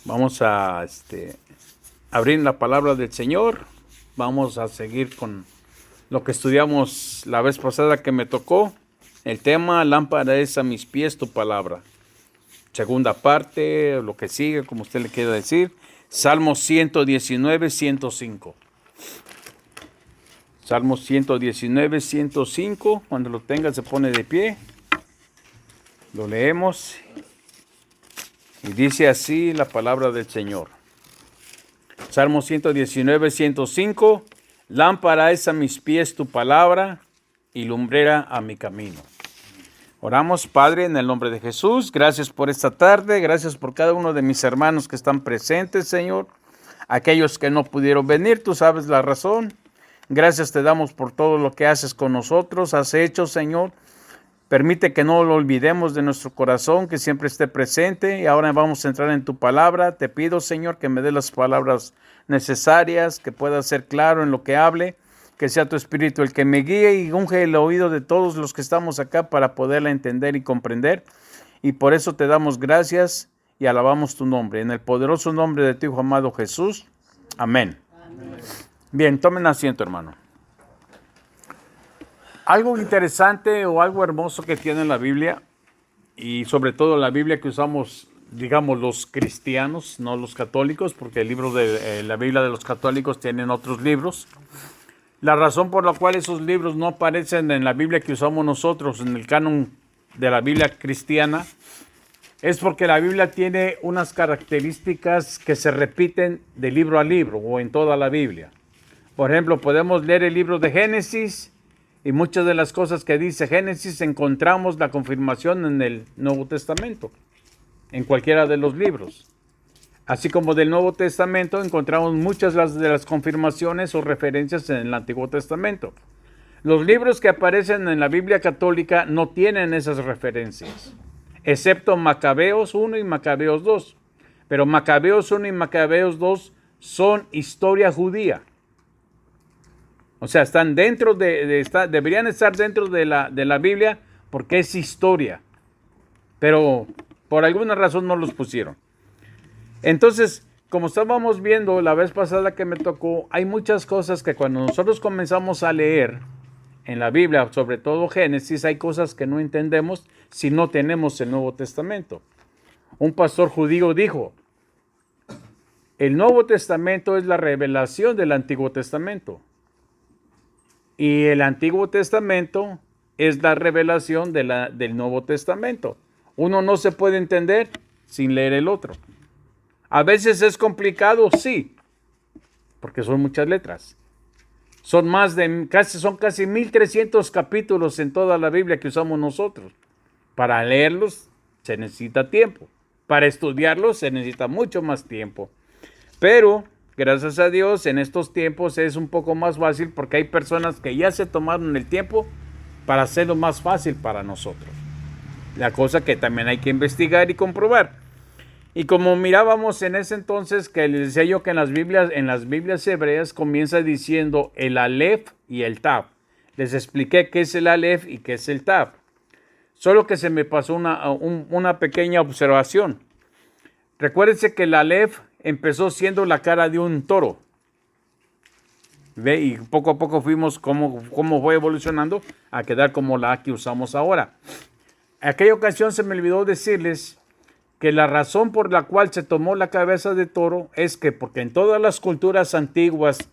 Vamos a abrir la palabra del Señor. Vamos a seguir con lo que estudiamos la vez pasada que me tocó. El tema, lámpara es a mis pies tu palabra. Segunda parte, lo que sigue, como usted le quiera decir. Salmos 119, 105. Salmos 119, 105. Cuando lo tenga se pone de pie. Lo leemos. Y dice así la palabra del Señor. Salmo 119, 105. Lámpara es a mis pies tu palabra y lumbrera a mi camino. Oramos, Padre, en el nombre de Jesús. Gracias por esta tarde. Gracias por cada uno de mis hermanos que están presentes, Señor. Aquellos que no pudieron venir, tú sabes la razón. Gracias te damos por todo lo que haces con nosotros, has hecho, Señor. Permite que no lo olvidemos de nuestro corazón, que siempre esté presente. Y ahora vamos a entrar en tu palabra. Te pido, Señor, que me dé las palabras necesarias, que pueda ser claro en lo que hable, que sea tu Espíritu el que me guíe y unge el oído de todos los que estamos acá para poderla entender y comprender. Y por eso te damos gracias y alabamos tu nombre. En el poderoso nombre de tu Hijo amado Jesús. Amén. Amén. Bien, tomen asiento, hermano. Algo interesante o algo hermoso que tiene la Biblia, y sobre todo la Biblia que usamos, digamos, los cristianos, no los católicos, porque el libro de la Biblia de los católicos tienen otros libros. La razón por la cual esos libros no aparecen en la Biblia que usamos nosotros, en el canon de la Biblia cristiana, es porque la Biblia tiene unas características que se repiten de libro a libro o en toda la Biblia. Por ejemplo, podemos leer el libro de Génesis, y muchas de las cosas que dice Génesis encontramos la confirmación en el Nuevo Testamento, en cualquiera de los libros. Así como del Nuevo Testamento encontramos muchas de las confirmaciones o referencias en el Antiguo Testamento. Los libros que aparecen en la Biblia católica no tienen esas referencias, excepto Macabeos 1 y Macabeos 2. Pero Macabeos 1 y Macabeos 2 son historia judía. O sea, están dentro deberían estar dentro de la Biblia porque es historia. Pero por alguna razón no los pusieron. Entonces, como estábamos viendo la vez pasada que me tocó, hay muchas cosas que cuando nosotros comenzamos a leer en la Biblia, sobre todo Génesis, hay cosas que no entendemos si no tenemos el Nuevo Testamento. Un pastor judío dijo, el Nuevo Testamento es la revelación del Antiguo Testamento. Y el Antiguo Testamento es la revelación del Nuevo Testamento. Uno no se puede entender sin leer el otro. A veces es complicado, sí, porque son muchas letras. Son casi 1300 capítulos en toda la Biblia que usamos nosotros. Para leerlos se necesita tiempo. Para estudiarlos se necesita mucho más tiempo. Pero gracias a Dios, en estos tiempos es un poco más fácil porque hay personas que ya se tomaron el tiempo para hacerlo más fácil para nosotros. La cosa que también hay que investigar y comprobar. Y como mirábamos en ese entonces, que les decía yo que en las Biblias hebreas comienza diciendo el Aleph y el Tav. Les expliqué qué es el Aleph y qué es el Tav. Solo que se me pasó una pequeña observación. Recuérdense que el Aleph empezó siendo la cara de un toro. ¿Ve? Y poco a poco fuimos cómo fue evolucionando a quedar como la que usamos ahora. En aquella ocasión se me olvidó decirles que la razón por la cual se tomó la cabeza de toro es que porque en todas las culturas antiguas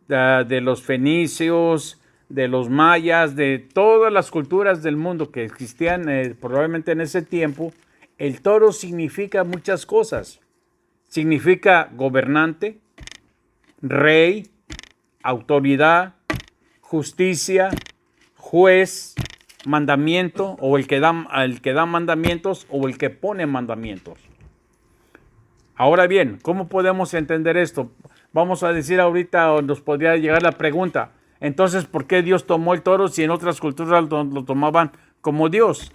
de los fenicios, de los mayas, de todas las culturas del mundo que existían probablemente en ese tiempo, el toro significa muchas cosas. Significa gobernante, rey, autoridad, justicia, juez, mandamiento, o el que da mandamientos, o el que pone mandamientos. Ahora bien, ¿cómo podemos entender esto? Vamos a decir ahorita, o nos podría llegar la pregunta, entonces, ¿por qué Dios tomó el toro si en otras culturas lo tomaban como Dios?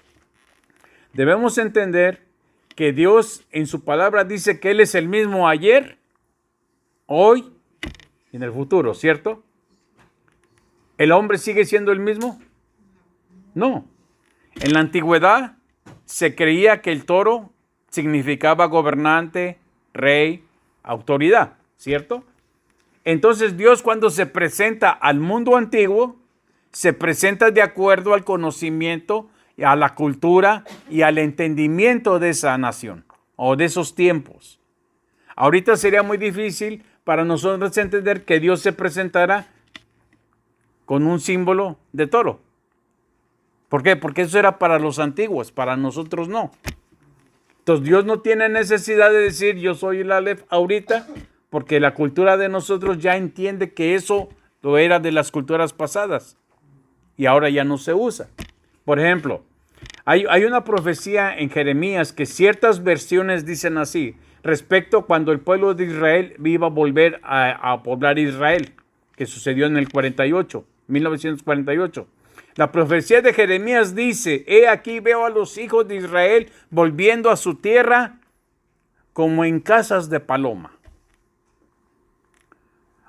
Debemos entender que Dios en su palabra dice que Él es el mismo ayer, hoy y en el futuro, ¿cierto? ¿El hombre sigue siendo el mismo? No. En la antigüedad se creía que el toro significaba gobernante, rey, autoridad, ¿cierto? Entonces Dios, cuando se presenta al mundo antiguo, se presenta de acuerdo al conocimiento, a la cultura y al entendimiento de esa nación o de esos tiempos. Ahorita sería muy difícil para nosotros entender que Dios se presentara con un símbolo de toro. ¿Por qué? Porque eso era para los antiguos, para nosotros no. Entonces Dios no tiene necesidad de decir yo soy el Aleph ahorita, porque la cultura de nosotros ya entiende que eso lo era de las culturas pasadas y ahora ya no se usa. Por ejemplo, hay una profecía en Jeremías que ciertas versiones dicen así, respecto cuando el pueblo de Israel iba a volver a poblar Israel, que sucedió en el 1948. La profecía de Jeremías dice, he aquí veo a los hijos de Israel volviendo a su tierra como en casas de paloma.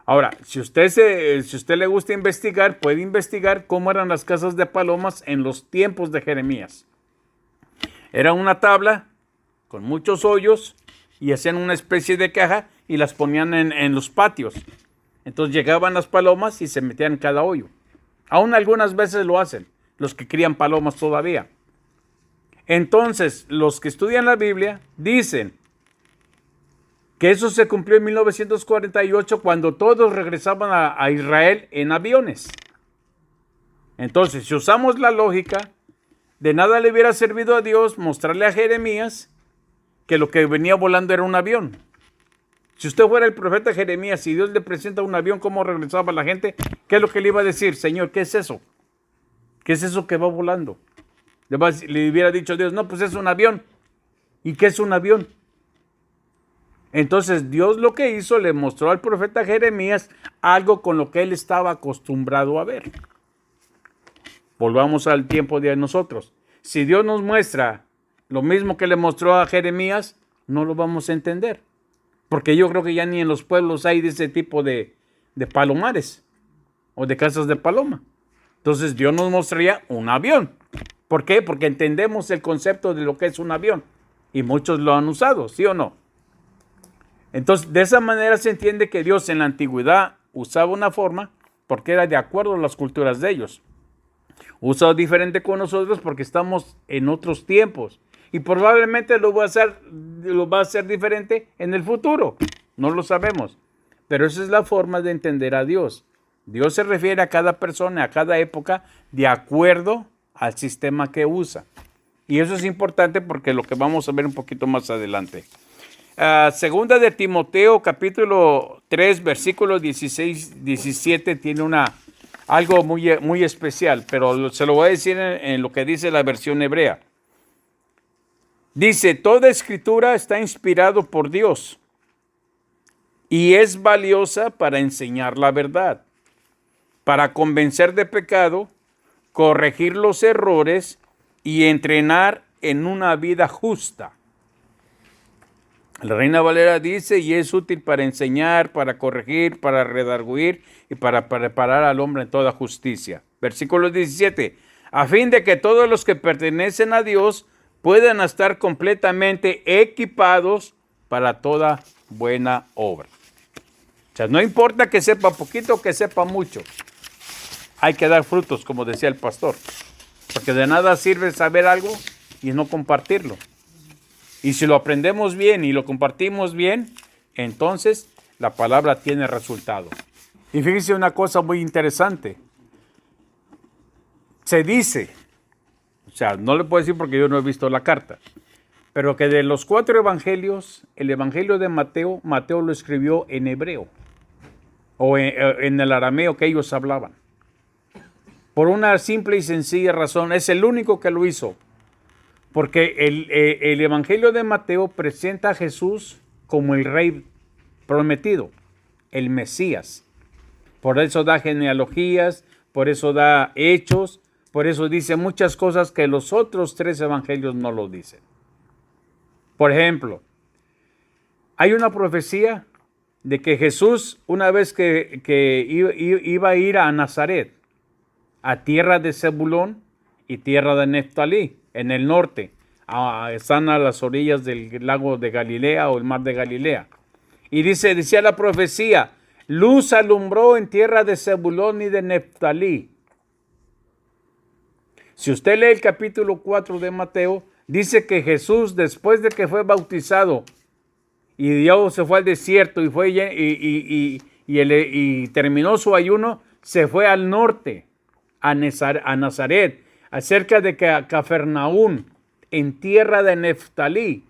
Ahora, si usted le gusta investigar, puede investigar cómo eran las casas de palomas en los tiempos de Jeremías. Era una tabla con muchos hoyos y hacían una especie de caja y las ponían en los patios. Entonces llegaban las palomas y se metían en cada hoyo. Aún algunas veces lo hacen, los que crían palomas todavía. Entonces, los que estudian la Biblia dicen que eso se cumplió en 1948 cuando todos regresaban a Israel en aviones. Entonces, si usamos la lógica, de nada le hubiera servido a Dios mostrarle a Jeremías que lo que venía volando era un avión. Si usted fuera el profeta Jeremías y Dios le presenta un avión, ¿cómo regresaba la gente? ¿Qué es lo que le iba a decir? Señor, ¿qué es eso? ¿Qué es eso que va volando? Le hubiera dicho a Dios, no, pues es un avión. ¿Y qué es un avión? Entonces Dios lo que hizo, le mostró al profeta Jeremías algo con lo que él estaba acostumbrado a ver. Volvamos al tiempo de nosotros. Si Dios nos muestra lo mismo que le mostró a Jeremías, no lo vamos a entender. Porque yo creo que ya ni en los pueblos hay de ese tipo de palomares o de casas de paloma. Entonces Dios nos mostraría un avión. ¿Por qué? Porque entendemos el concepto de lo que es un avión. Y muchos lo han usado, ¿sí o no? Entonces, de esa manera se entiende que Dios en la antigüedad usaba una forma porque era de acuerdo a las culturas de ellos. Usa diferente con nosotros porque estamos en otros tiempos. Y probablemente lo va a hacer diferente en el futuro. No lo sabemos. Pero esa es la forma de entender a Dios. Dios se refiere a cada persona, a cada época, de acuerdo al sistema que usa. Y eso es importante porque lo que vamos a ver un poquito más adelante. Segunda de Timoteo, capítulo 3, versículo 16-17, tiene algo muy especial, pero se lo voy a decir en lo que dice la versión hebrea. Dice, toda escritura está inspirado por Dios y es valiosa para enseñar la verdad, para convencer de pecado, corregir los errores y entrenar en una vida justa. La Reina Valera dice, y es útil para enseñar, para corregir, para redarguir y para preparar al hombre en toda justicia. Versículo 17, a fin de que todos los que pertenecen a Dios puedan estar completamente equipados para toda buena obra. O sea, no importa que sepa poquito o que sepa mucho. Hay que dar frutos, como decía el pastor. Porque de nada sirve saber algo y no compartirlo. Y si lo aprendemos bien y lo compartimos bien, entonces la palabra tiene resultado. Y fíjense una cosa muy interesante. Se dice, o sea, no le puedo decir porque yo no he visto la carta, pero que de los 4 evangelios, el evangelio de Mateo lo escribió en hebreo o en el arameo que ellos hablaban. Por una simple y sencilla razón, es el único que lo hizo. Porque el evangelio de Mateo presenta a Jesús como el rey prometido, el Mesías. Por eso da genealogías, por eso da hechos, por eso dice muchas cosas que los otros 3 evangelios no lo dicen. Por ejemplo, hay una profecía de que Jesús, una vez que iba a ir a Nazaret, a tierra de Zebulón y tierra de Neftalí, en el norte, están a las orillas del lago de Galilea o el mar de Galilea. Y decía la profecía, luz alumbró en tierra de Zebulón y de Neftalí. Si usted lee el capítulo 4 de Mateo, dice que Jesús, después de que fue bautizado y Dios se fue al desierto y terminó su ayuno, se fue al norte, a Nazaret, cerca de Cafarnaún, en tierra de Neftalí.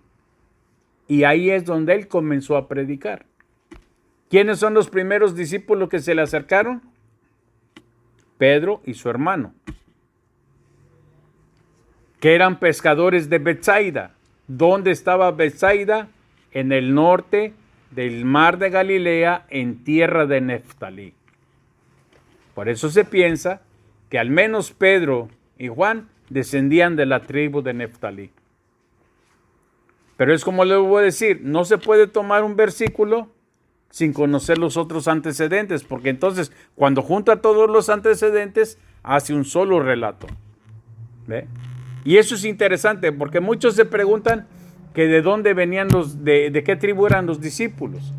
Y ahí es donde él comenzó a predicar. ¿Quiénes son los primeros discípulos que se le acercaron? Pedro y su hermano, que eran pescadores de Betsaida. ¿Dónde estaba Betsaida? En el norte del mar de Galilea, en tierra de Neftalí. Por eso se piensa que al menos Pedro y Juan descendían de la tribu de Neftalí. Pero es como le voy a decir, no se puede tomar un versículo sin conocer los otros antecedentes, porque entonces cuando junta todos los antecedentes, hace un solo relato. ¿Ve? Y eso es interesante, porque muchos se preguntan que de dónde venían de qué tribu eran los discípulos.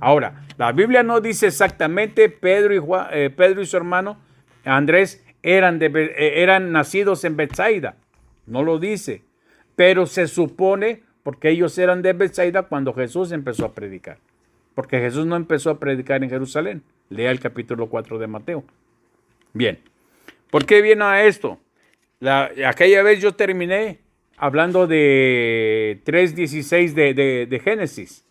Ahora, la Biblia no dice exactamente Pedro y su hermano Andrés eran nacidos en Betsaida. No lo dice. Pero se supone, porque ellos eran de Betsaida cuando Jesús empezó a predicar. Porque Jesús no empezó a predicar en Jerusalén. Lea el capítulo 4 de Mateo. Bien. ¿Por qué viene a esto? Aquella vez yo terminé hablando de 3:16 de Génesis,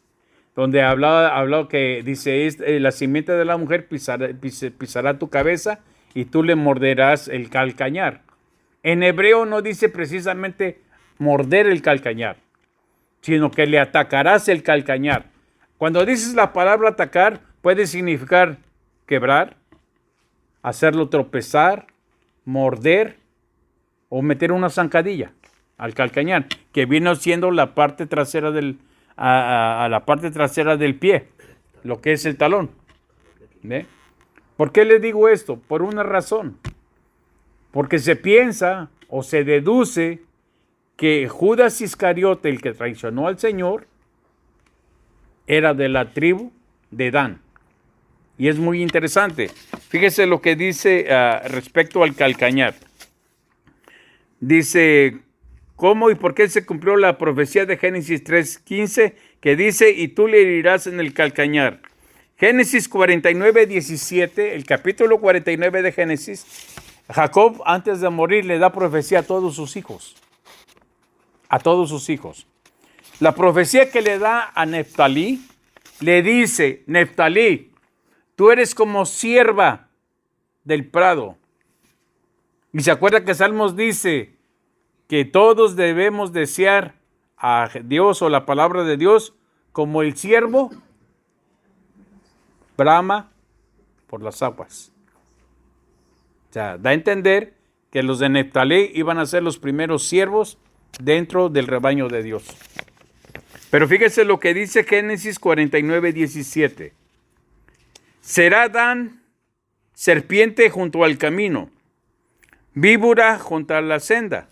donde hablaba que dice, la simiente de la mujer pisará tu cabeza y tú le morderás el calcañar. En hebreo no dice precisamente morder el calcañar, sino que le atacarás el calcañar. Cuando dices la palabra atacar, puede significar quebrar, hacerlo tropezar, morder o meter una zancadilla al calcañar, que viene siendo la parte trasera a la parte trasera del pie, lo que es el talón. ¿Ve? ¿Por qué le digo esto? Por una razón. Porque se piensa o se deduce que Judas Iscariote, el que traicionó al Señor, era de la tribu de Dan. Y es muy interesante. Fíjese lo que dice respecto al calcañar. Dice, ¿cómo y por qué se cumplió la profecía de Génesis 3:15 que dice, y tú le herirás en el calcañar? Génesis 49:17, el capítulo 49 de Génesis, Jacob antes de morir le da profecía a todos sus hijos. A todos sus hijos. La profecía que le da a Neftalí, le dice, Neftalí, tú eres como sierva del prado. Y se acuerda que Salmos dice que todos debemos desear a Dios o la palabra de Dios como el siervo brama por las aguas. O sea, da a entender que los de Neftalí iban a ser los primeros siervos dentro del rebaño de Dios. Pero fíjese lo que dice Génesis 49:17. Será Dan serpiente junto al camino, víbora junto a la senda,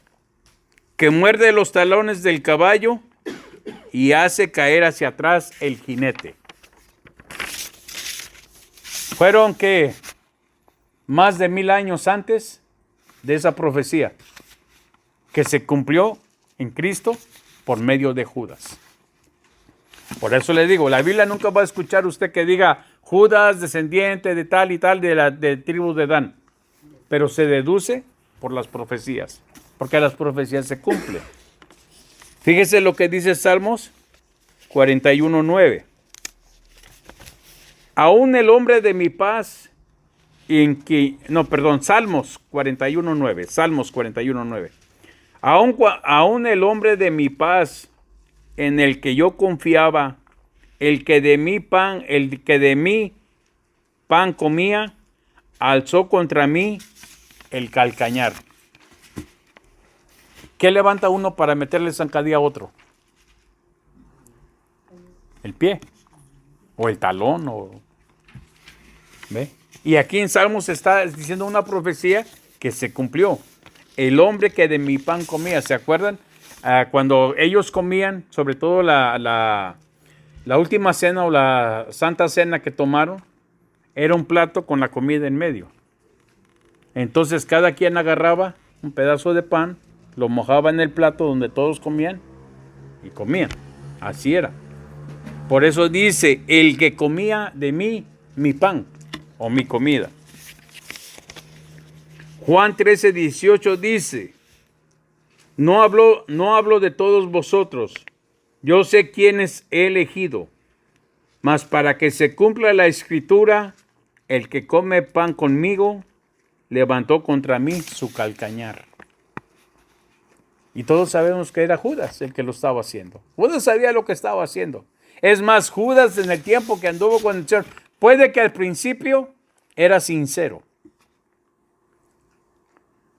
que muerde los talones del caballo y hace caer hacia atrás el jinete. Fueron que más de 1000 años antes de esa profecía que se cumplió en Cristo por medio de Judas. Por eso le digo, la Biblia nunca va a escuchar usted que diga Judas, descendiente de tal y tal de tribu de Dan. Pero se deduce por las profecías, porque las profecías se cumplen. Fíjese lo que dice Salmos 41:9. Aún el hombre de mi paz, Salmos 41:9. Salmos 41:9. Aún el hombre de mi paz, en el que yo confiaba, el que de mi pan comía, alzó contra mí el calcañar. ¿Qué levanta uno para meterle zancadilla a otro? El pie o el talón. ¿Ve? Y aquí en Salmos está diciendo una profecía que se cumplió. El hombre que de mi pan comía, ¿se acuerdan? cuando ellos comían, sobre todo la última cena o la santa cena que tomaron, era un plato con la comida en medio. Entonces cada quien agarraba un pedazo de pan, lo mojaba en el plato donde todos comían y comían. Así era. Por eso dice, el que comía de mí, mi pan o mi comida. Juan 13:18 dice, no hablo de todos vosotros, yo sé quiénes he elegido, mas para que se cumpla la escritura, el que come pan conmigo, levantó contra mí su calcañar. Y todos sabemos que era Judas el que lo estaba haciendo. Judas sabía lo que estaba haciendo. Es más, Judas en el tiempo que anduvo con el Señor, puede que al principio era sincero.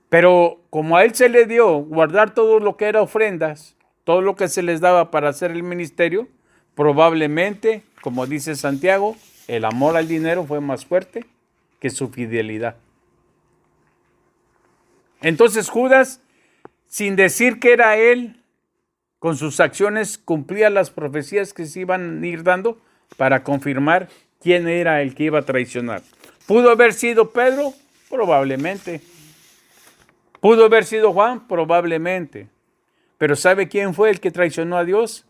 Pero como a él se le dio guardar todo lo que era ofrendas, todo lo que se les daba para hacer el ministerio, probablemente, como dice Santiago, el amor al dinero fue más fuerte que su fidelidad. Entonces Judas, sin decir que era él, con sus acciones cumplía las profecías que se iban a ir dando para confirmar quién era el que iba a traicionar. ¿Pudo haber sido Pedro? Probablemente. ¿Pudo haber sido Juan? Probablemente. Pero ¿sabe quién fue el que traicionó a Dios?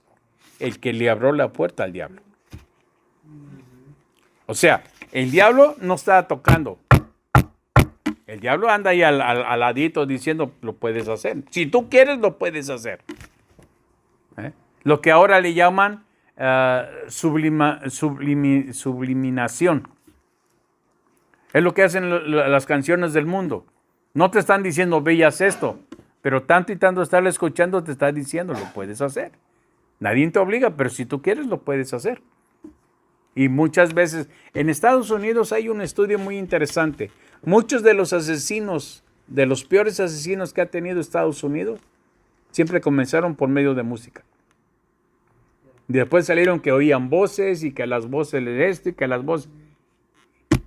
El que le abrió la puerta al diablo. O sea, el diablo no está tocando. El diablo anda ahí al ladito diciendo, lo puedes hacer. Si tú quieres, lo puedes hacer. Lo que ahora le llaman subliminación. Es lo que hacen las canciones del mundo. No te están diciendo, ve y haz esto, pero tanto y tanto estar escuchando te está diciendo, lo puedes hacer. Nadie te obliga, pero si tú quieres, lo puedes hacer. Y muchas veces, en Estados Unidos hay un estudio muy interesante. Muchos de los asesinos, de los peores asesinos que ha tenido Estados Unidos, siempre comenzaron por medio de música. Y después salieron que oían voces y que las voces de esto y que las voces...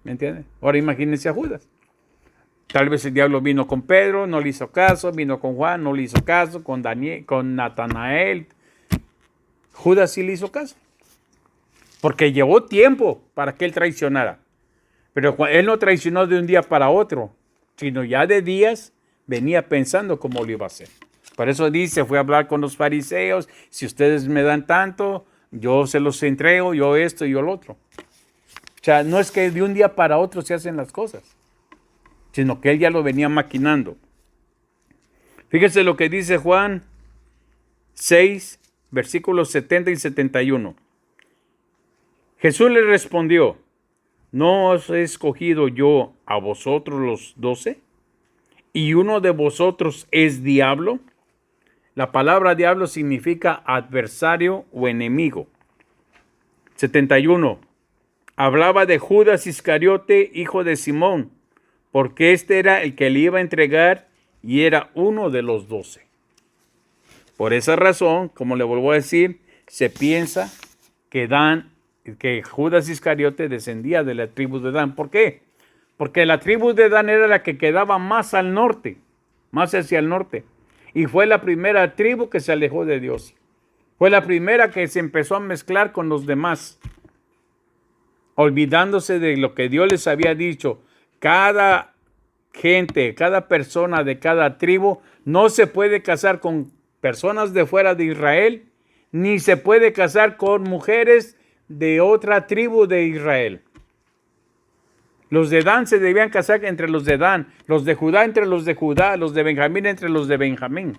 ¿Me entienden? Ahora imagínense a Judas. Tal vez el diablo vino con Pedro, no le hizo caso, vino con Juan, no le hizo caso, con Daniel, con Natanael. Judas sí le hizo caso. Porque llevó tiempo para que él traicionara. Pero él no traicionó de un día para otro, sino ya de días venía pensando cómo lo iba a hacer. Por eso dice, fue a hablar con los fariseos, si ustedes me dan tanto, yo se los entrego, yo esto y yo lo otro. O sea, no es que de un día para otro se hacen las cosas, sino que él ya lo venía maquinando. Fíjese lo que dice Juan 6, versículos 70 y 71. Jesús le respondió, ¿no os he escogido yo a vosotros los 12? ¿Y uno de vosotros es diablo? La palabra diablo significa adversario o enemigo. 71. Hablaba de Judas Iscariote, hijo de Simón, porque este era el que le iba a entregar y era uno de los 12. Por esa razón, como le vuelvo a decir, se piensa que Judas Iscariote descendía de la tribu de Dan. ¿Por qué? Porque la tribu de Dan era la que quedaba más al norte, más hacia el norte. Y fue la primera tribu que se alejó de Dios. Fue la primera que se empezó a mezclar con los demás, olvidándose de lo que Dios les había dicho. Cada gente, cada persona de cada tribu no se puede casar con personas de fuera de Israel, ni se puede casar con mujeres de otra tribu de Israel. Los de Dan se debían casar entre los de Dan, los de Judá entre los de Judá, los de Benjamín entre los de Benjamín.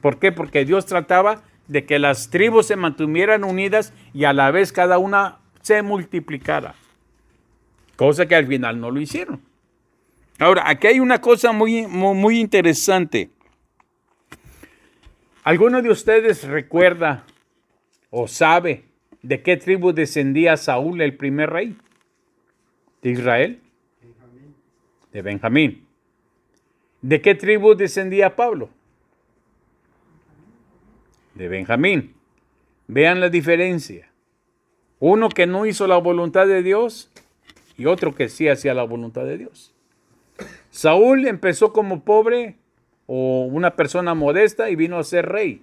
¿Por qué? Porque Dios trataba de que las tribus se mantuvieran unidas y a la vez cada una se multiplicara. Cosa que al final no lo hicieron. Ahora, aquí hay una cosa muy interesante. ¿Alguno de ustedes recuerda o sabe de qué tribu descendía Saúl, el primer rey de Israel? De Benjamín. ¿De qué tribu descendía Pablo? De Benjamín. Vean la diferencia. Uno que no hizo la voluntad de Dios y otro que sí hacía la voluntad de Dios. Saúl empezó como pobre, o una persona modesta y vino a ser rey.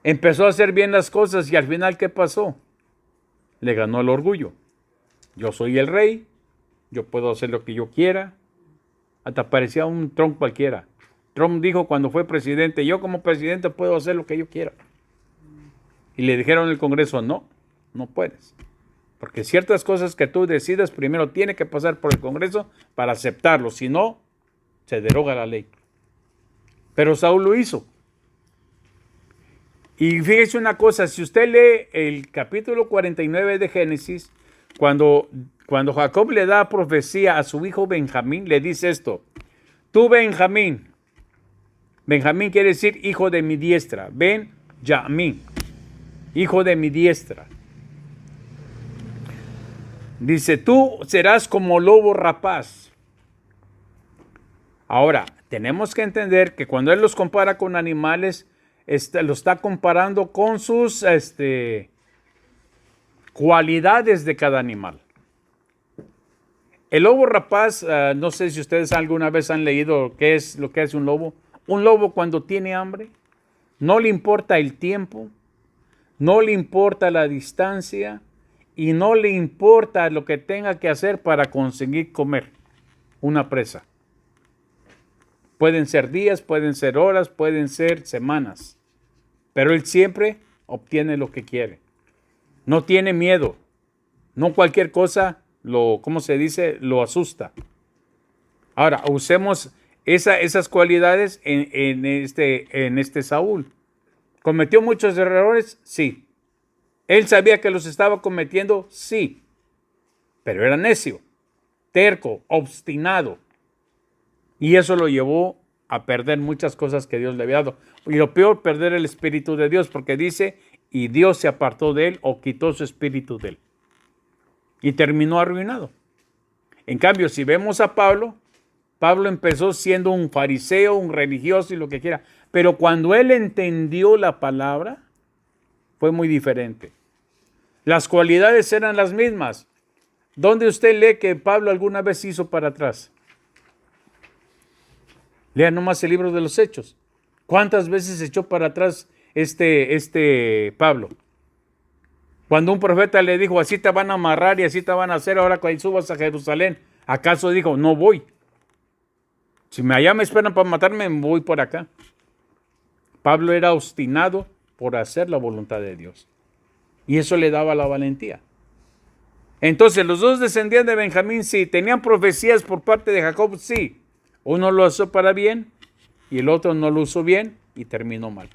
Empezó a hacer bien las cosas y al final, ¿qué pasó? Le ganó el orgullo. Yo soy el rey, yo puedo hacer lo que yo quiera. Hasta parecía un Trump cualquiera. Trump dijo cuando fue presidente, yo como presidente puedo hacer lo que yo quiera. Y le dijeron en el Congreso, no, no puedes. Porque ciertas cosas que tú decidas primero tiene que pasar por el Congreso para aceptarlo. Si no, se deroga la ley. Pero Saúl lo hizo. Y fíjese una cosa, si usted lee el capítulo 49 de Génesis, cuando Jacob le da profecía a su hijo Benjamín, le dice esto: tú Benjamín quiere decir hijo de mi diestra, Ben-Yamín, hijo de mi diestra. Dice, tú serás como lobo rapaz. Ahora, tenemos que entender que cuando él los compara con animales, lo está comparando con sus cualidades de cada animal. El lobo rapaz, no sé si ustedes alguna vez han leído qué es lo que hace un lobo. Un lobo cuando tiene hambre, no le importa el tiempo, no le importa la distancia y no le importa lo que tenga que hacer para conseguir comer una presa. Pueden ser días, pueden ser horas, pueden ser semanas. Pero él siempre obtiene lo que quiere. No tiene miedo. No cualquier cosa lo asusta. Ahora, usemos esas cualidades en este Saúl. ¿Cometió muchos errores? Sí. ¿Él sabía que los estaba cometiendo? Sí. Pero era necio, terco, obstinado. Y eso lo llevó a perder muchas cosas que Dios le había dado. Y lo peor, perder el Espíritu de Dios, porque dice, y Dios se apartó de él o quitó su Espíritu de él. Y terminó arruinado. En cambio, si vemos a Pablo empezó siendo un fariseo, un religioso y lo que quiera. Pero cuando él entendió la palabra, fue muy diferente. Las cualidades eran las mismas. ¿Dónde usted lee que Pablo alguna vez hizo para atrás? Lea nomás el libro de los Hechos. ¿Cuántas veces echó para atrás Pablo? Cuando un profeta le dijo, así te van a amarrar y así te van a hacer ahora cuando subas a Jerusalén, ¿acaso dijo, no voy? Si allá me esperan para matarme, voy por acá. Pablo era obstinado por hacer la voluntad de Dios. Y eso le daba la valentía. Entonces, los dos descendían de Benjamín, sí. ¿Tenían profecías por parte de Jacob? Sí. Uno lo usó para bien y el otro no lo usó bien y terminó mal.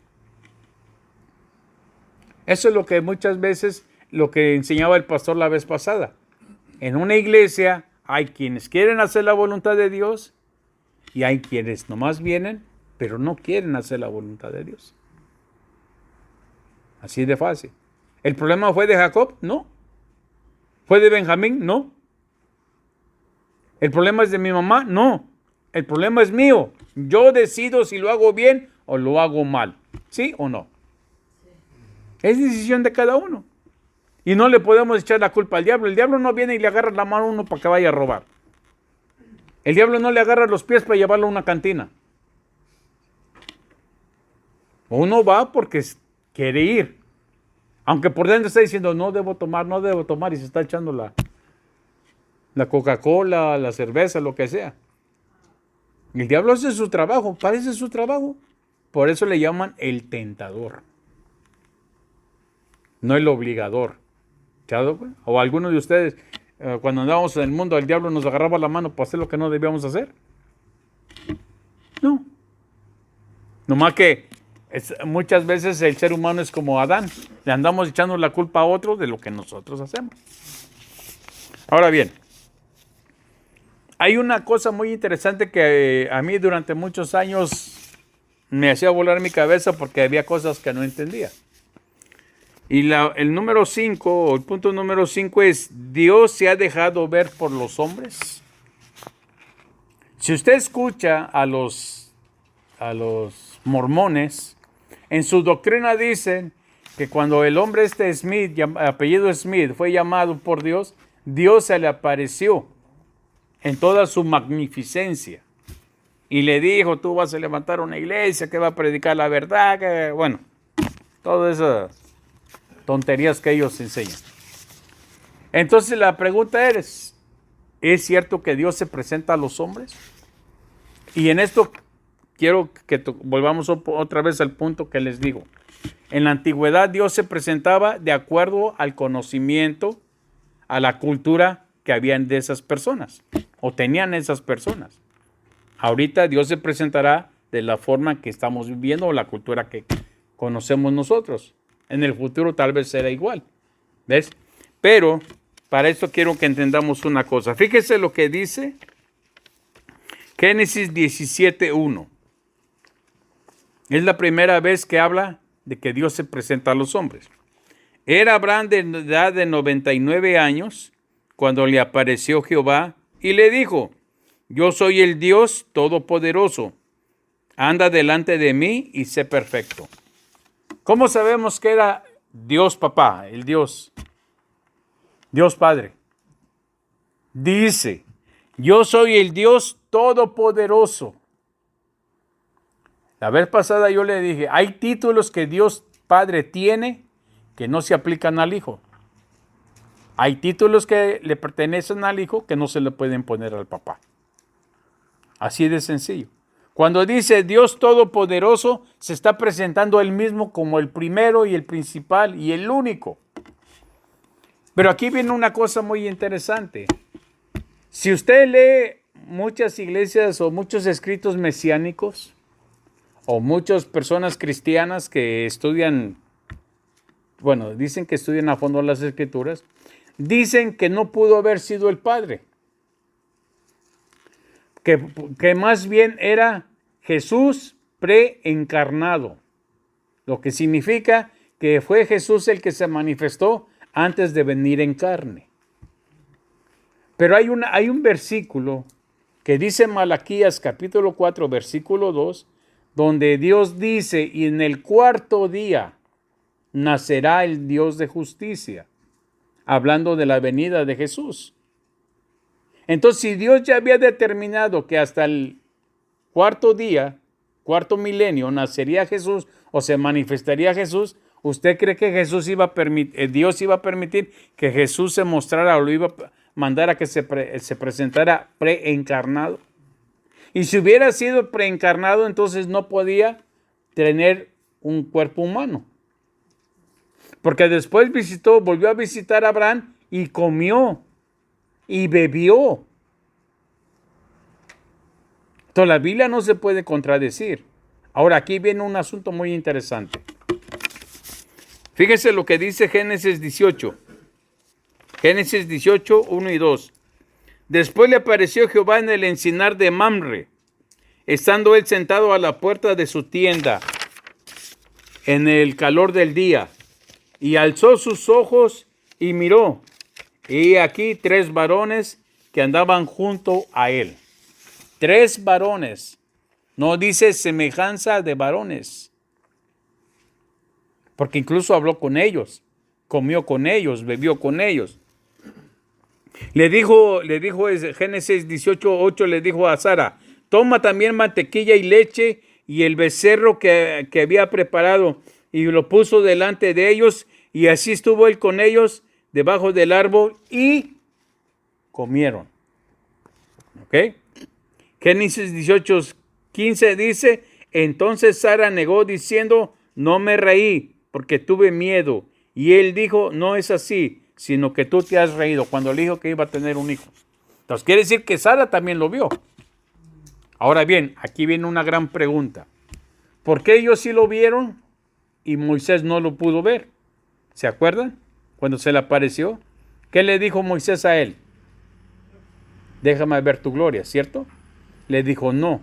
Eso es lo que muchas veces, lo que enseñaba el pastor la vez pasada. En una iglesia hay quienes quieren hacer la voluntad de Dios y hay quienes nomás vienen, pero no quieren hacer la voluntad de Dios. Así de fácil. ¿El problema fue de Jacob? No. ¿Fue de Benjamín? No. ¿El problema es de mi mamá? No. El problema es mío. Yo decido si lo hago bien o lo hago mal. ¿Sí o no? Es decisión de cada uno. Y no le podemos echar la culpa al diablo. El diablo no viene y le agarra la mano a uno para que vaya a robar. El diablo no le agarra los pies para llevarlo a una cantina. Uno va porque quiere ir. Aunque por dentro está diciendo, no debo tomar, y se está echando la Coca-Cola, la cerveza, lo que sea. El diablo hace su trabajo, parece su trabajo. Por eso le llaman el tentador. No el obligador. O algunos de ustedes, cuando andábamos en el mundo, el diablo nos agarraba la mano para hacer lo que no debíamos hacer. No. Nomás que muchas veces el ser humano es como Adán. Le andamos echando la culpa a otro de lo que nosotros hacemos. Ahora bien, hay una cosa muy interesante que a mí durante muchos años me hacía volar mi cabeza porque había cosas que no entendía. Y el número 5, o el punto número 5 es, ¿Dios se ha dejado ver por los hombres? Si usted escucha a los mormones, en su doctrina dicen que cuando el hombre Smith, apellido Smith, fue llamado por Dios, Dios se le apareció en toda su magnificencia. y le dijo, tú vas a levantar una iglesia que va a predicar la verdad, que, bueno, todas esas tonterías que ellos enseñan. Entonces la pregunta ¿es cierto que Dios se presenta a los hombres? Y en esto quiero que volvamos otra vez al punto que les digo. En la antigüedad Dios se presentaba de acuerdo al conocimiento, a la cultura que habían de esas personas o tenían esas personas. Ahorita Dios se presentará de la forma que estamos viviendo o la cultura que conocemos nosotros. En el futuro tal vez será igual. ¿Ves? Pero para esto quiero que entendamos una cosa. Fíjese lo que dice Génesis 17:1. Es la primera vez que habla de que Dios se presenta a los hombres. Era Abraham de edad de 99 años cuando le apareció Jehová y le dijo, yo soy el Dios Todopoderoso. Anda delante de mí y sé perfecto. ¿Cómo sabemos que era Dios Papá, el Dios Padre? Dice, yo soy el Dios Todopoderoso. La vez pasada yo le dije, hay títulos que Dios Padre tiene que no se aplican al Hijo. Hay títulos que le pertenecen al Hijo que no se le pueden poner al Papá. Así de sencillo. Cuando dice Dios Todopoderoso, se está presentando Él mismo como el primero y el principal y el único. Pero aquí viene una cosa muy interesante. Si usted lee muchas iglesias o muchos escritos mesiánicos, o muchas personas cristianas que estudian, bueno, dicen que estudian a fondo las Escrituras, dicen que no pudo haber sido el Padre. Que más bien era Jesús preencarnado. Lo que significa que fue Jesús el que se manifestó antes de venir en carne. Pero hay un versículo que dice Malaquías capítulo 4, versículo 2, donde Dios dice, y en el cuarto día nacerá el Dios de justicia, hablando de la venida de Jesús. Entonces, si Dios ya había determinado que hasta el cuarto día, cuarto milenio, nacería Jesús o se manifestaría Jesús, ¿usted cree que Dios iba a permitir que Jesús se mostrara o lo iba a mandar a que se presentara preencarnado? Y si hubiera sido preencarnado, entonces no podía tener un cuerpo humano. Porque después volvió a visitar a Abraham y comió y bebió. Entonces la Biblia no se puede contradecir. Ahora aquí viene un asunto muy interesante. Fíjese lo que dice Génesis 18. Génesis 18, 1 y 2. Después le apareció Jehová en el encinar de Mamre, estando él sentado a la puerta de su tienda en el calor del día, y alzó sus ojos y miró, y aquí 3 varones que andaban junto a él. 3 varones, no dice semejanza de varones, porque incluso habló con ellos, comió con ellos, bebió con ellos. Le dijo Génesis 18:8, le dijo a Sara, toma también mantequilla y leche y el becerro que había preparado, y lo puso delante de ellos, y así estuvo él con ellos debajo del árbol y comieron. ¿Ok? Génesis 18:15 dice, entonces Sara negó diciendo, no me reí porque tuve miedo. Y él dijo, no es así, sino que tú te has reído, cuando le dijo que iba a tener un hijo. Entonces quiere decir que Sara también lo vio. Ahora bien, aquí viene una gran pregunta. ¿Por qué ellos sí lo vieron y Moisés no lo pudo ver? ¿Se acuerdan? Cuando se le apareció, ¿qué le dijo Moisés a él? Déjame ver tu gloria, ¿cierto? Le dijo, no,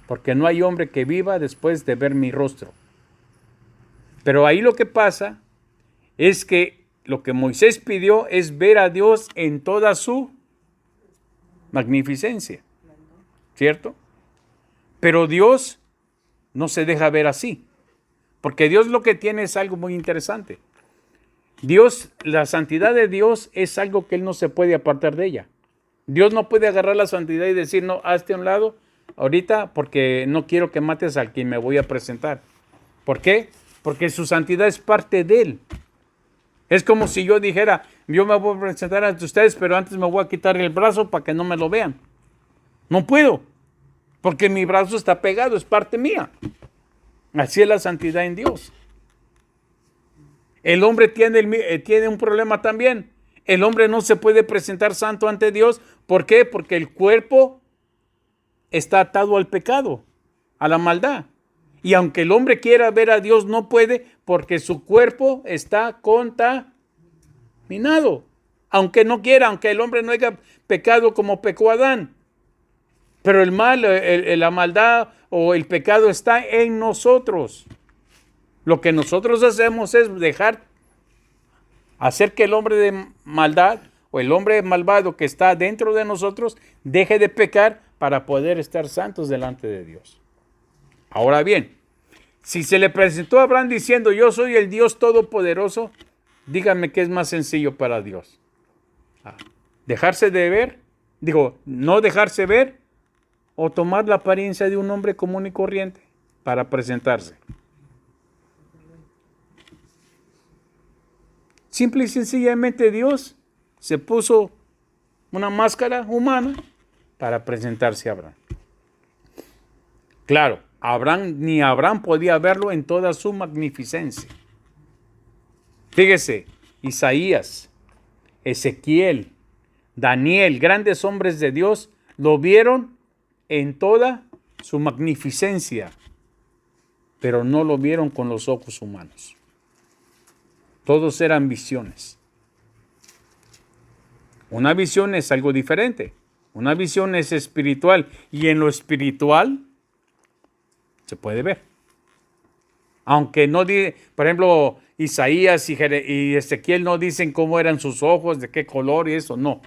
porque no hay hombre que viva después de ver mi rostro. Pero ahí lo que pasa es que lo que Moisés pidió es ver a Dios en toda su magnificencia, ¿cierto? Pero Dios no se deja ver así, porque Dios lo que tiene es algo muy interesante. Dios, la santidad de Dios es algo que Él no se puede apartar de ella. Dios no puede agarrar la santidad y decir, no, hazte a un lado, ahorita porque no quiero que mates al quien me voy a presentar. ¿Por qué? Porque su santidad es parte de él. Es como si yo dijera, yo me voy a presentar ante ustedes, pero antes me voy a quitar el brazo para que no me lo vean. No puedo, porque mi brazo está pegado, es parte mía. Así es la santidad en Dios. El hombre tiene un problema también. El hombre no se puede presentar santo ante Dios. ¿Por qué? Porque el cuerpo está atado al pecado, a la maldad. Y aunque el hombre quiera ver a Dios, no puede porque su cuerpo está contaminado. Aunque no quiera, aunque el hombre no haya pecado como pecó Adán. Pero el mal, la maldad o el pecado está en nosotros. Lo que nosotros hacemos es hacer que el hombre de maldad o el hombre malvado que está dentro de nosotros deje de pecar para poder estar santos delante de Dios. Ahora bien, si se le presentó a Abraham diciendo, yo soy el Dios Todopoderoso, díganme qué es más sencillo para Dios. ¿Dejarse de ver? No dejarse ver o tomar la apariencia de un hombre común y corriente para presentarse. Simple y sencillamente Dios se puso una máscara humana para presentarse a Abraham. Claro, ni Abraham podía verlo en toda su magnificencia. Fíjese, Isaías, Ezequiel, Daniel, grandes hombres de Dios, lo vieron en toda su magnificencia, pero no lo vieron con los ojos humanos. Todos eran visiones. Una visión es algo diferente. Una visión es espiritual y en lo espiritual se puede ver. Aunque no dice, por ejemplo, Isaías y Ezequiel no dicen cómo eran sus ojos, de qué color y eso, no.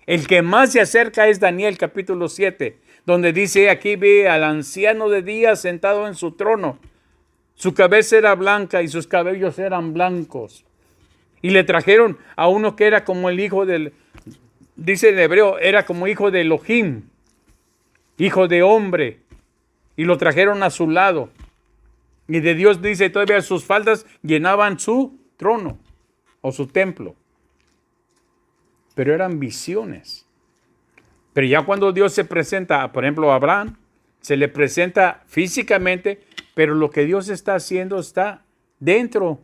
El que más se acerca es Daniel capítulo 7, donde dice, aquí ve al anciano de días sentado en su trono. Su cabeza era blanca y sus cabellos eran blancos. Y le trajeron a uno que era como el hijo dice en hebreo, era como hijo de Elohim, hijo de hombre. Y lo trajeron a su lado. Y de Dios dice, todavía sus faldas llenaban su trono o su templo. Pero eran visiones. Pero ya cuando Dios se presenta, por ejemplo, a Abraham, se le presenta físicamente, pero lo que Dios está haciendo está dentro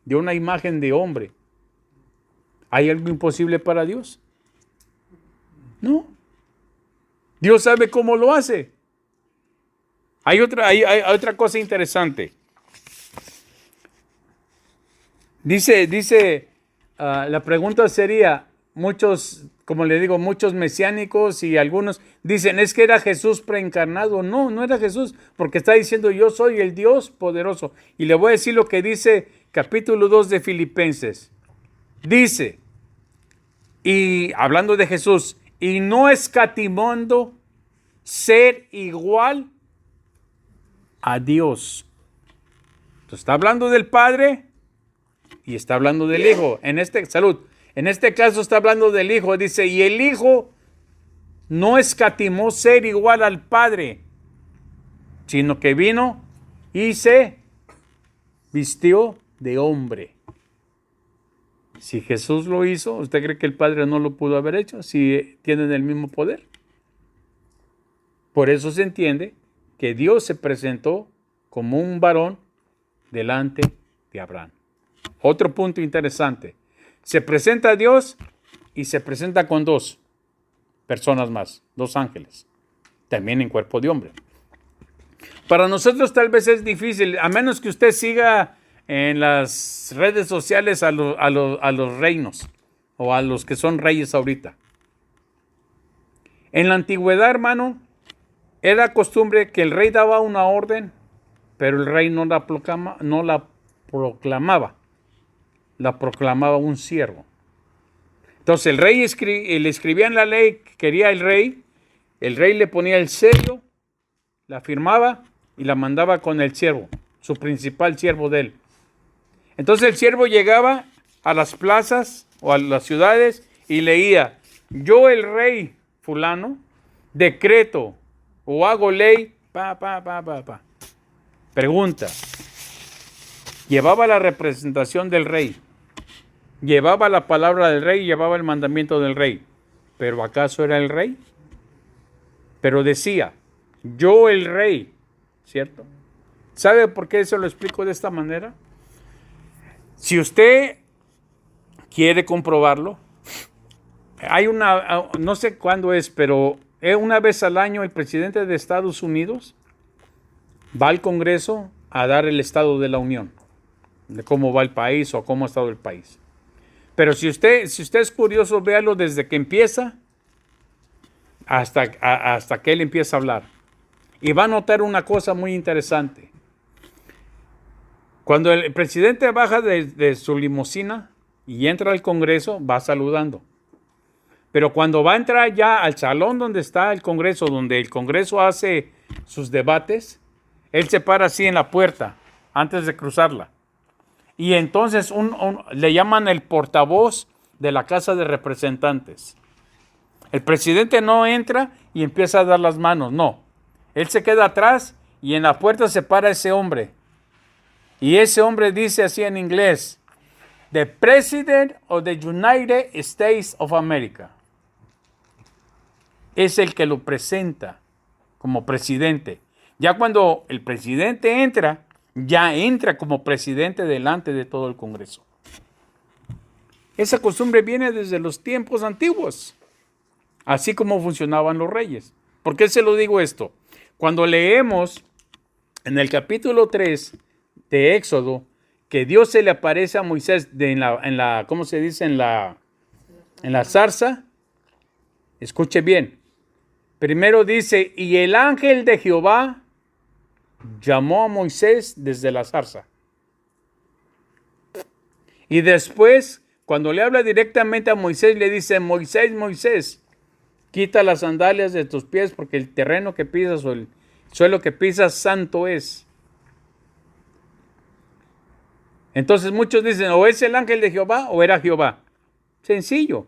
de una imagen de hombre. ¿Hay algo imposible para Dios? No. Dios sabe cómo lo hace. Hay otra cosa interesante. Dice, la pregunta sería, muchos, como le digo, muchos mesiánicos y algunos dicen, es que era Jesús preencarnado. No, no era Jesús, porque está diciendo, yo soy el Dios poderoso. Y le voy a decir lo que dice capítulo 2 de Filipenses. Dice, y hablando de Jesús, y no escatimando ser igual a Dios. Entonces, está hablando del Padre y está hablando del Hijo. En este caso está hablando del Hijo. Dice, y el Hijo no escatimó ser igual al Padre, sino que vino y se vistió de hombre. Si Jesús lo hizo, ¿usted cree que el Padre no lo pudo haber hecho si tienen el mismo poder? Por eso se entiende que Dios se presentó como un varón delante de Abraham. Otro punto interesante. Se presenta a Dios y se presenta con dos personas más, dos ángeles, también en cuerpo de hombre. Para nosotros tal vez es difícil, a menos que usted siga en las redes sociales a los reinos o a los que son reyes ahorita. En la antigüedad, hermano, era costumbre que el rey daba una orden, pero el rey no la proclamaba, la proclamaba un siervo. Entonces el rey le escribía en la ley que quería el rey le ponía el sello, la firmaba y la mandaba con el siervo, su principal siervo de él. Entonces el siervo llegaba a las plazas o a las ciudades y leía, yo el rey fulano decreto o hago ley, Pregunta, llevaba la representación del rey, llevaba la palabra del rey, llevaba el mandamiento del rey, pero ¿acaso era el rey? Pero decía, yo el rey, ¿cierto? ¿Sabe por qué se lo explico de esta manera? Si usted quiere comprobarlo, hay no sé cuándo es, pero una vez al año el presidente de Estados Unidos va al Congreso a dar el estado de la Unión, de cómo va el país o cómo ha estado el país. Pero si usted es curioso, véalo desde que empieza hasta que él empieza a hablar. Y va a notar una cosa muy interesante. Cuando el presidente baja de su limusina y entra al Congreso, va saludando. Pero cuando va a entrar ya al salón donde está el Congreso, donde el Congreso hace sus debates, él se para así en la puerta antes de cruzarla. Y entonces le llaman el portavoz de la Casa de Representantes. El presidente no entra y empieza a dar las manos, no. Él se queda atrás y en la puerta se para ese hombre. Y ese hombre dice así en inglés, The President of the United States of America. Es el que lo presenta como presidente. Ya cuando el presidente entra, ya entra como presidente delante de todo el Congreso. Esa costumbre viene desde los tiempos antiguos, así como funcionaban los reyes. ¿Por qué se lo digo esto? Cuando leemos en el capítulo 3 de Éxodo, que Dios se le aparece a Moisés ¿cómo se dice? En la zarza. Escuche bien. Primero dice, y el ángel de Jehová llamó a Moisés desde la zarza. Y después, cuando le habla directamente a Moisés, le dice, Moisés, Moisés, quita las sandalias de tus pies porque el terreno que pisas o el suelo que pisas santo es. Entonces muchos dicen, o es el ángel de Jehová o era Jehová. Sencillo.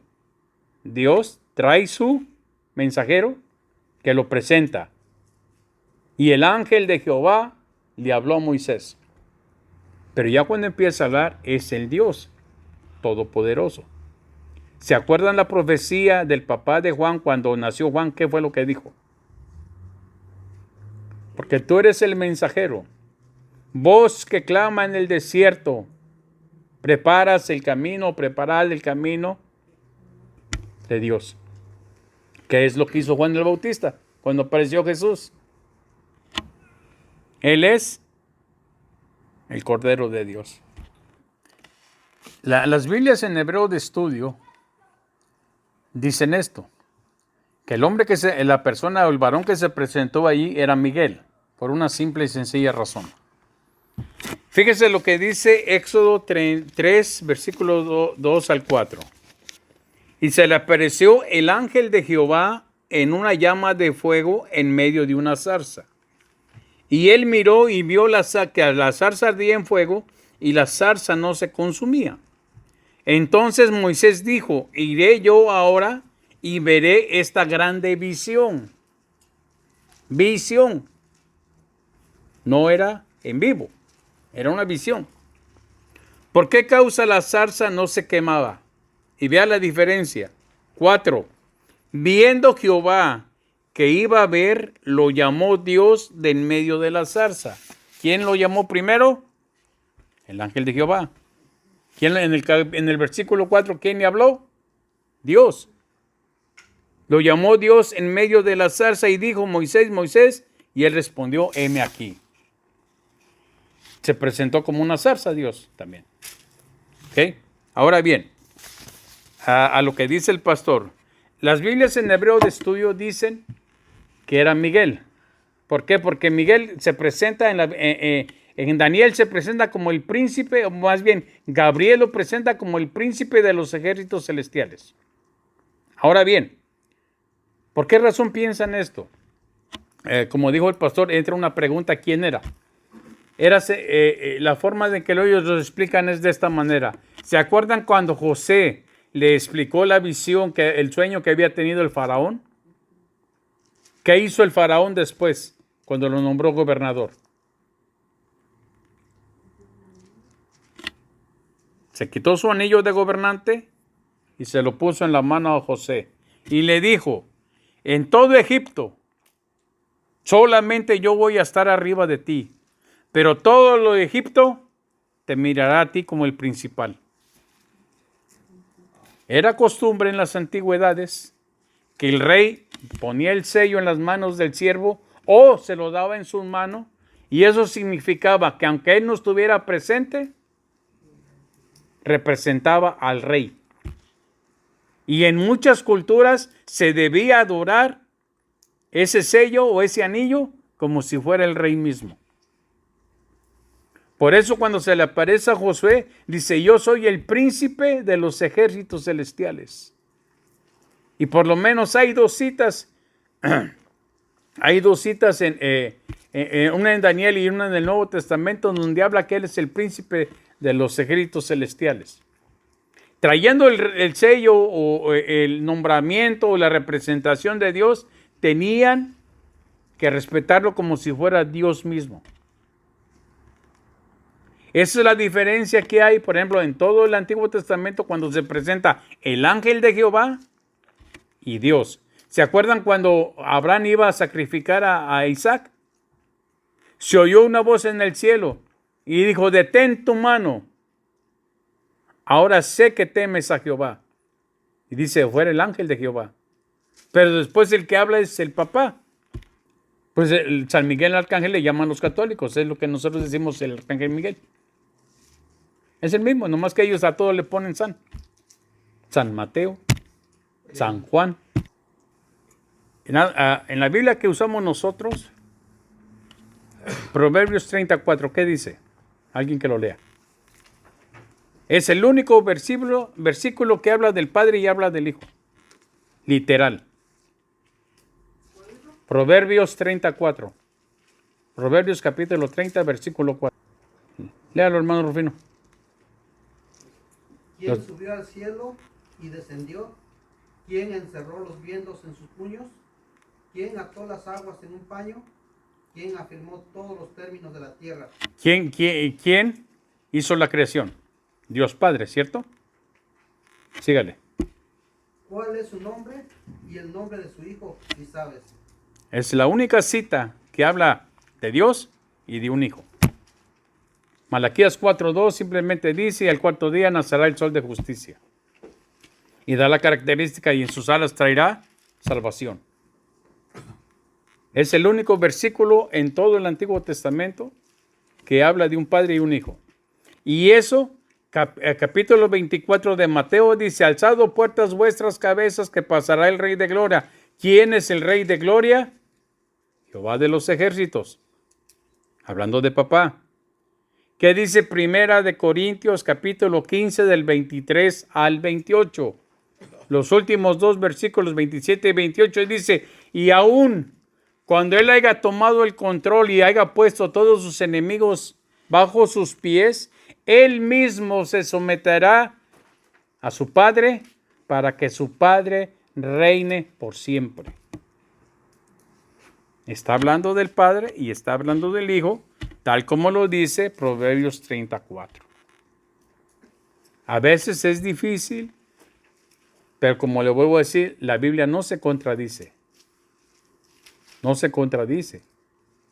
Dios trae su mensajero que lo presenta. Y el ángel de Jehová le habló a Moisés. Pero ya cuando empieza a hablar, es el Dios Todopoderoso. ¿Se acuerdan la profecía del papá de Juan cuando nació Juan? ¿Qué fue lo que dijo? Porque tú eres el mensajero. Voz que clama en el desierto. Preparad el camino de Dios. ¿Qué es lo que hizo Juan el Bautista cuando apareció Jesús? Él es el Cordero de Dios. Las Biblias en hebreo de estudio dicen esto, que la persona o el varón que se presentó allí era Miguel, por una simple y sencilla razón. Fíjese lo que dice Éxodo 3, versículos 2 al 4. Y se le apareció el ángel de Jehová en una llama de fuego en medio de una zarza. Y él miró y vio que la zarza ardía en fuego y la zarza no se consumía. Entonces Moisés dijo, iré yo ahora y veré esta grande visión. Visión. No era en vivo, era una visión. ¿Por qué causa la zarza no se quemaba? Y vea la diferencia. 4. Viendo Jehová que iba a ver, lo llamó Dios de en medio de la zarza. ¿Quién lo llamó primero? El ángel de Jehová. ¿Quién en el versículo 4, quién le habló? Dios. Lo llamó Dios en medio de la zarza y dijo, Moisés, Moisés, y él respondió, heme aquí. Se presentó como una zarza Dios también. ¿Ok? Ahora bien, a lo que dice el pastor. Las Biblias en hebreo de estudio dicen que era Miguel. ¿Por qué? Porque Miguel se presenta en Daniel se presenta como el príncipe, o más bien Gabriel lo presenta como el príncipe de los ejércitos celestiales. Ahora bien, ¿por qué razón piensan esto? Como dijo el pastor, entra una pregunta, ¿quién era? La forma de que ellos lo explican es de esta manera. ¿Se acuerdan cuando José le explicó la visión, el sueño que había tenido el faraón? ¿Qué hizo el faraón después, cuando lo nombró gobernador? Se quitó su anillo de gobernante y se lo puso en la mano a José. Y le dijo, en todo Egipto, solamente yo voy a estar arriba de ti, pero todo lo de Egipto te mirará a ti como el principal. Era costumbre en las antigüedades que el rey ponía el sello en las manos del siervo o se lo daba en sus manos, y eso significaba que aunque él no estuviera presente, representaba al rey. Y en muchas culturas se debía adorar ese sello o ese anillo como si fuera el rey mismo. Por eso cuando se le aparece a Josué, dice, yo soy el príncipe de los ejércitos celestiales. Y por lo menos hay dos citas, una en Daniel y una en el Nuevo Testamento, donde habla que él es el príncipe de los ejércitos celestiales. Trayendo el sello o el nombramiento o la representación de Dios, tenían que respetarlo como si fuera Dios mismo. Esa es la diferencia que hay, por ejemplo, en todo el Antiguo Testamento cuando se presenta el ángel de Jehová y Dios. ¿Se acuerdan cuando Abraham iba a sacrificar a Isaac? Se oyó una voz en el cielo y dijo, detén tu mano. Ahora sé que temes a Jehová. Y dice, fuera el ángel de Jehová. Pero después el que habla es el papá. Pues el San Miguel el Arcángel le llaman los católicos. Es lo que nosotros decimos el Arcángel Miguel. Es el mismo, nomás que ellos a todos le ponen San. San Mateo, San Juan. En la Biblia que usamos nosotros, Proverbios 34, ¿qué dice? Alguien que lo lea. Es el único versículo que habla del Padre y habla del Hijo. Literal. Proverbios 34. Proverbios capítulo 30, versículo 4. Léalo, hermano Rufino. ¿Quién subió al cielo y descendió? ¿Quién encerró los vientos en sus puños? ¿Quién ató las aguas en un paño? ¿Quién afirmó todos los términos de la tierra? ¿Quién hizo la creación? Dios Padre, ¿cierto? Sígale. ¿Cuál es su nombre y el nombre de su hijo, si sabes? Es la única cita que habla de Dios y de un hijo. Malaquías 4:2 simplemente dice, al cuarto día nacerá el sol de justicia. Y da la característica, y en sus alas traerá salvación. Es el único versículo en todo el Antiguo Testamento que habla de un padre y un hijo. Y eso, capítulo 24 de Mateo dice, alzado puertas vuestras cabezas que pasará el Rey de Gloria. ¿Quién es el Rey de Gloria? Jehová de los ejércitos. Hablando de papá. ¿Qué dice Primera de Corintios capítulo 15 del 23 al 28? Los últimos dos versículos 27 y 28 dice, y aún cuando él haya tomado el control y haya puesto todos sus enemigos bajo sus pies, él mismo se someterá a su Padre para que su Padre reine por siempre. Está hablando del Padre y está hablando del Hijo, tal como lo dice Proverbios 34. A veces es difícil, pero como le vuelvo a decir, la Biblia no se contradice. No se contradice.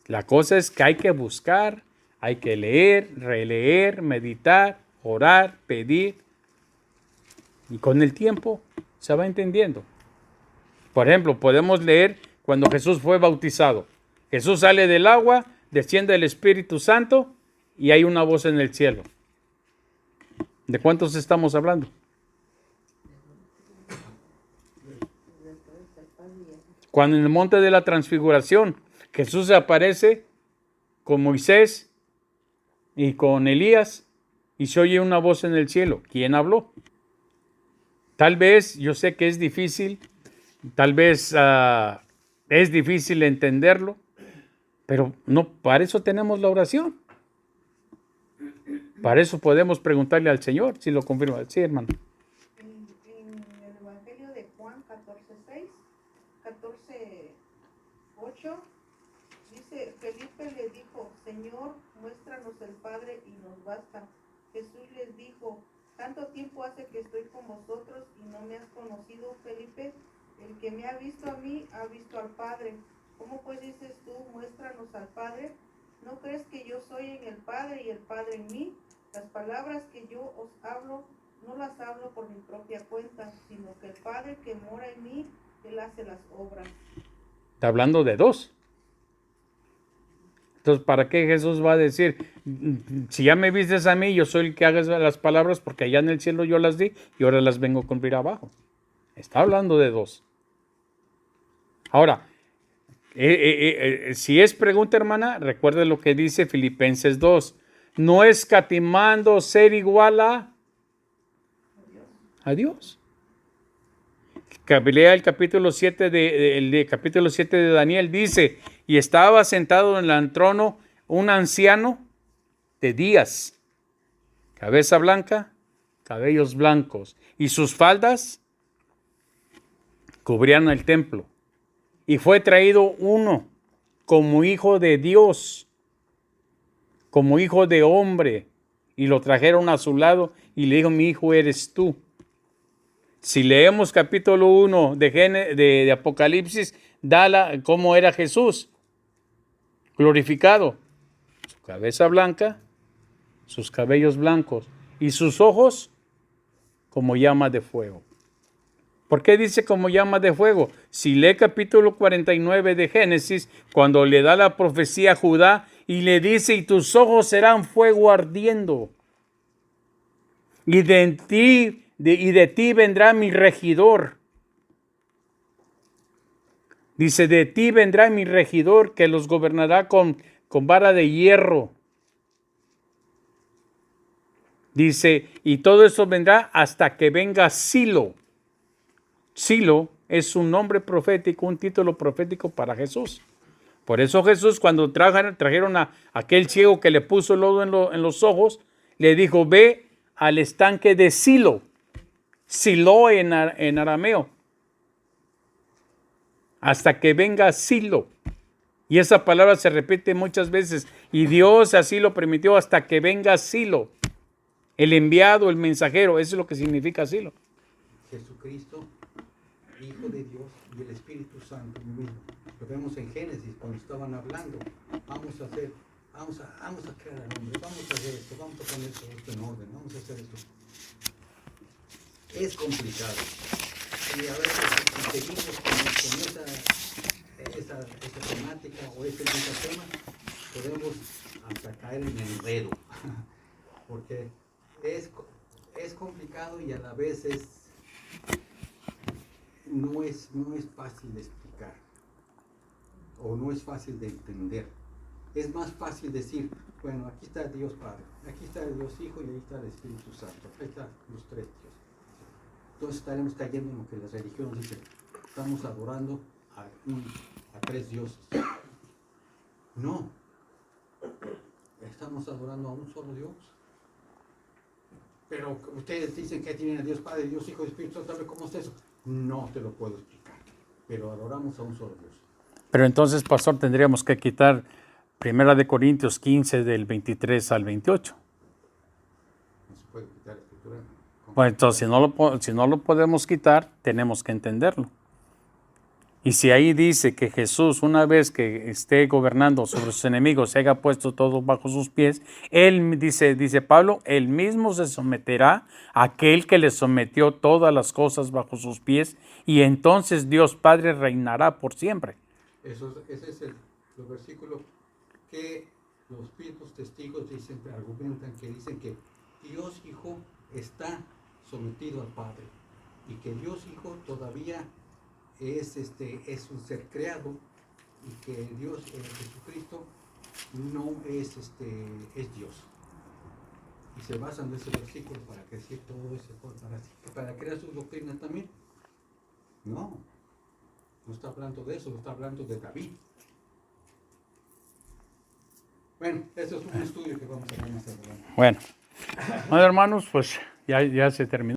La cosa es que hay que buscar, hay que leer, releer, meditar, orar, pedir. Y con el tiempo se va entendiendo. Por ejemplo, podemos leer cuando Jesús fue bautizado. Jesús sale del agua, desciende el Espíritu Santo y hay una voz en el cielo. ¿De cuántos estamos hablando? Cuando en el monte de la transfiguración Jesús se aparece con Moisés y con Elías y se oye una voz en el cielo. ¿Quién habló? Tal vez, yo sé que es difícil, tal vez es difícil entenderlo, pero no, para eso tenemos la oración. Para eso podemos preguntarle al Señor si lo confirma. Sí, hermano. En el Evangelio de Juan 14:6, 14, 8 dice, Felipe le dijo, Señor, muéstranos el Padre y nos basta. Jesús les dijo, ¿tanto tiempo hace que estoy con vosotros y no me has conocido, Felipe? El que me ha visto a mí, ha visto al Padre. ¿Cómo pues dices tú, muéstranos al Padre? ¿No crees que yo soy en el Padre y el Padre en mí? Las palabras que yo os hablo, no las hablo por mi propia cuenta, sino que el Padre que mora en mí, Él hace las obras. Está hablando de dos. Entonces, ¿para qué Jesús va a decir, si ya me vistes a mí, yo soy el que haga las palabras, porque allá en el cielo yo las di y ahora las vengo a cumplir abajo? Está hablando de dos. Ahora, si es pregunta, hermana, recuerde lo que dice Filipenses 2. No escatimando ser igual a Dios. Lea el capítulo 7 capítulo 7 de Daniel, dice, y estaba sentado en el trono un anciano de días, cabeza blanca, cabellos blancos, y sus faldas cubrían el templo. Y fue traído uno como hijo de Dios, como hijo de hombre, y lo trajeron a su lado y le dijo, mi hijo eres tú. Si leemos capítulo 1 de Apocalipsis, cómo era Jesús glorificado. Su cabeza blanca, sus cabellos blancos y sus ojos como llama de fuego. ¿Por qué dice como llama de fuego? Si lee capítulo 49 de Génesis, cuando le da la profecía a Judá y le dice, y tus ojos serán fuego ardiendo. Y de ti vendrá mi regidor. Dice, de ti vendrá mi regidor que los gobernará con vara de hierro. Dice, y todo eso vendrá hasta que venga Silo. Silo es un nombre profético, un título profético para Jesús. Por eso Jesús, cuando trajeron a aquel ciego que le puso lodo en los ojos, le dijo, ve al estanque de Silo. Silo en arameo. Hasta que venga Silo. Y esa palabra se repite muchas veces. Y Dios así lo permitió hasta que venga Silo. El enviado, el mensajero. Eso es lo que significa Silo. Jesucristo, Hijo de Dios, y el Espíritu Santo mismo. Lo vemos en Génesis cuando estaban hablando. Vamos a crear al hombre, vamos a hacer esto, vamos a poner esto en orden, vamos a hacer esto. Es complicado. Y a veces si seguimos con esa temática o ese tema, podemos hasta caer en el enredo. Porque es complicado y a la vez no es fácil de explicar o no es fácil de entender. Es más fácil decir, bueno, aquí está Dios Padre, aquí está el Dios Hijo y ahí está el Espíritu Santo, aquí están los tres Dios. Entonces estaremos cayendo en lo que las religiones dicen, estamos adorando a tres dioses. No, estamos adorando a un solo Dios. Pero ustedes dicen que tienen a Dios Padre, Dios Hijo y Espíritu Santo, ¿sabe cómo es eso? No te lo puedo explicar, pero adoramos a un solo Dios. Pero entonces, pastor, tendríamos que quitar 1 Corintios 15 del 23 al 28. No se puede quitar la escritura. Bueno, entonces, si no lo podemos quitar, tenemos que entenderlo. Y si ahí dice que Jesús, una vez que esté gobernando sobre sus enemigos, se haya puesto todo bajo sus pies, él, dice Pablo, él mismo se someterá a aquel que le sometió todas las cosas bajo sus pies, y entonces Dios Padre reinará por siempre. Ese es el versículo que los mismos testigos argumentan, que dicen que Dios Hijo está sometido al Padre y que Dios Hijo todavía es un ser creado y que Dios, Jesucristo, no es Dios. Y se basan en ese versículo para decir todo eso, para crear sus doctrinas también. No está hablando de eso, no está hablando de David. Bueno, eso es un estudio que vamos a hacer más adelante. Bueno, hermanos, pues ya se terminó.